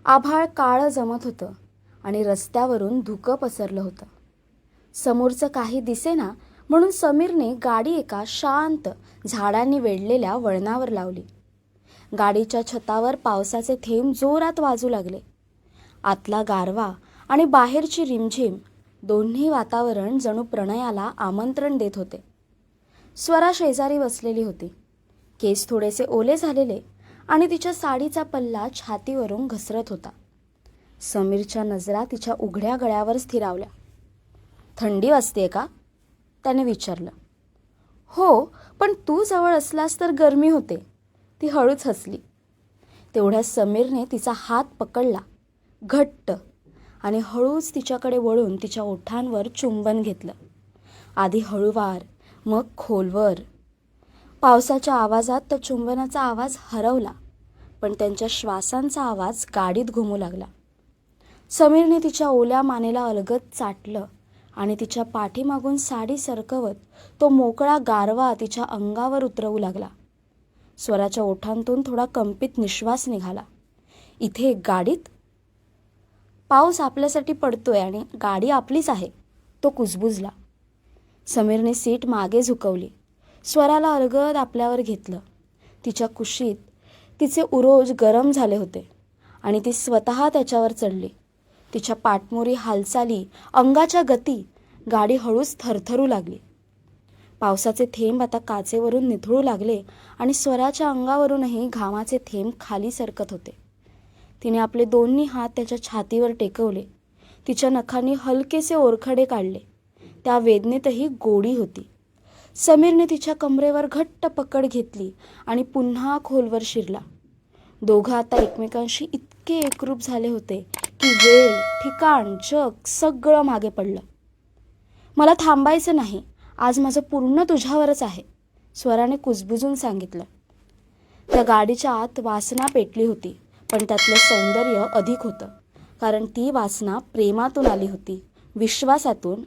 आभाळ काळं जमत होतं आणि रस्त्यावरून धुकं पसरलं होतं. समोरचं काही दिसेना म्हणून समीरने गाडी एका शांत झाडांनी वेढलेल्या वळणावर लावली. गाडीच्या छतावर पावसाचे थेंब जोरात वाजू लागले. आतला गारवा आणि बाहेरची रिमझिम दोन्ही वातावरण जणू प्रणयाला आमंत्रण देत होते. स्वरा शेजारी बसलेली होती. केस थोडेसे ओले झालेले आणि तिच्या साडीचा पल्ला छातीवरून घसरत होता. समीरच्या नजरा तिच्या उघड्या गळ्यावर स्थिरावल्या. थंडी वाजतेय का? त्याने विचारलं. हो, पण तू जवळ असलास तर गरमी होते, ती हळूच हसली. तेवढ्यात समीरने तिचा हात पकडला घट्ट आणि हळूच तिच्याकडे वळून तिच्या ओठांवर चुंबन घेतलं. आधी हळूवार, मग खोलवर. पावसाच्या आवाजात त्या चुंबनाचा आवाज हरवला, पण त्यांच्या श्वासांचा आवाज गाडीत घुमू लागला. समीरने तिच्या ओल्या मानेला अलगद चाटलं आणि तिच्या पाठीमागून साडी सरकवत तो मोकळा गारवा तिच्या अंगावर उतरवू लागला. स्वराच्या ओठांतून थोडा कंपित निश्वास निघाला. इथे गाडीत? पाऊस आपल्यासाठी पडतोय आणि गाडी आपलीच आहे, तो कुजबुजला. समीरने सीट मागे झुकवली. स्वराला अलगद आपल्यावर घेतलं. तिच्या कुशीत तिचे उरोज गरम झाले होते आणि ती स्वतः त्याच्यावर चढली. तिच्या पाठमोरी हालचाली, अंगाच्या गती, गाडी हळूच थरथरू लागली. पावसाचे थेंब आता काचेवरून निथळू लागले आणि स्वराच्या अंगावरूनही घामाचे थेंब खाली सरकत होते. तिने आपले दोन्ही हात त्याच्या छातीवर टेकवले. तिच्या नखांनी हलकेसे ओरखडे काढले. त्या वेदनेतही गोडी होती. समीरने तिच्या कमरेवर घट्ट पकड घेतली आणि पुन्हा खोलवर शिरला. दोघं आता एकमेकांशी इतके एकरूप झाले होते की वेळ, ठिकाण, जग सगळं मागे पडलं. मला थांबायचं नाही, आज माझं पूर्ण तुझ्यावरच आहे, स्वराने कुजबुजून सांगितलं. त्या गाडीच्या आत वासना पेटली होती, पण त्यातलं सौंदर्य अधिक होतं, कारण ती वासना प्रेमातून आली होती, विश्वासातून